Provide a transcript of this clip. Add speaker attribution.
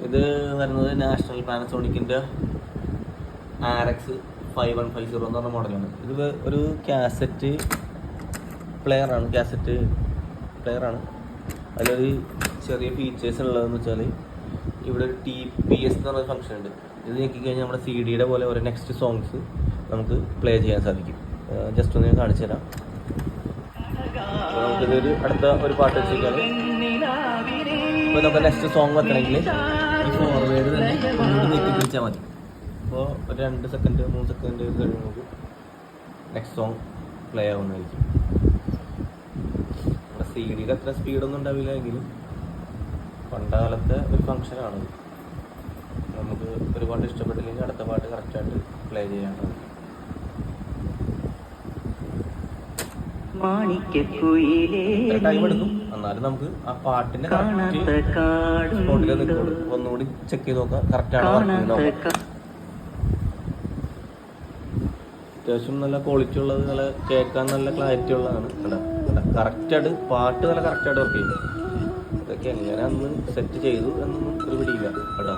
Speaker 1: ഇത് വരുന്നത് national പാനസോണിക്കിൻ്റെ RX 5150 എന്ന് പറഞ്ഞ മോഡലാണ്. ഇത് ഒരു കാസറ്റ് പ്ലെയറാണ്. അതിലൊരു ചെറിയ ഫീച്ചേഴ്സ് ഉള്ളതെന്ന് വെച്ചാൽ ഇവിടെ ഒരു TPS എന്ന് പറഞ്ഞ ഫംഗ്ഷൻ ഉണ്ട്. ഇത് നോക്കിക്കഴിഞ്ഞാൽ നമ്മുടെ CD പോലെ ഓരോ നെക്സ്റ്റ് സോങ്സ് നമുക്ക് പ്ലേ ചെയ്യാൻ സാധിക്കും. ജസ്റ്റ് ഒന്ന് ഞാൻ കാണിച്ചു തരാം. നമുക്കിതൊരു അടുത്ത ഒരു പാട്ട് വെച്ചിരിക്കുകയാണ്. ഇപ്പോൾ നമുക്ക് നെക്സ്റ്റ് സോങ് വെക്കണമെങ്കിൽ ഈ ഫോർവേഡ് തന്നെ ഒന്നുകൂടി നീക്കി പിടിച്ചാൽ മതി. അപ്പോൾ ഒരു 2 സെക്കൻഡ് 3 സെക്കൻഡ് കഴിയുമ്പോൾ നമുക്ക് നെക്സ്റ്റ് സോങ് പ്ലേ ആവുന്നതായിരിക്കും. നമ്മുടെ CD അത്ര സ്പീഡൊന്നും ഉണ്ടാവില്ല എങ്കിലും പണ്ടുകാലത്തെ ഒരു ഫങ്ഷനാണ്. നമുക്ക് ഒരു പാട്ട് ഇഷ്ടപ്പെട്ടില്ലെങ്കിൽ അടുത്ത പാട്ട് കറക്റ്റായിട്ട് പ്ലേ ചെയ്യാൻ സാധിക്കും. ടൈം എടുക്കും, എന്നാലും നമുക്ക് ആ പാട്ടിന്റെ സ്പോട്ടിൽ നിൽക്കുള്ളൂ. ഒന്നുകൂടി ചെക്ക് ചെയ്ത് നോക്കാം കറക്റ്റാണോ വർക്കിംഗ് നോക്കാം. അത്യാവശ്യം നല്ല ക്വാളിറ്റി ഉള്ളത്, നല്ല കേൾക്കാൻ നല്ല ക്ലാരിറ്റി ഉള്ളതാണ്. കറക്റ്റായിട്ട് പാട്ട് നല്ല കറക്റ്റായിട്ട് വർക്ക് ചെയ്യും. ഇതൊക്കെ എങ്ങനെ അന്ന് സെറ്റ് ചെയ്തു എന്നൊന്നും ഒരു പിടിയില്ല കേട്ടോ.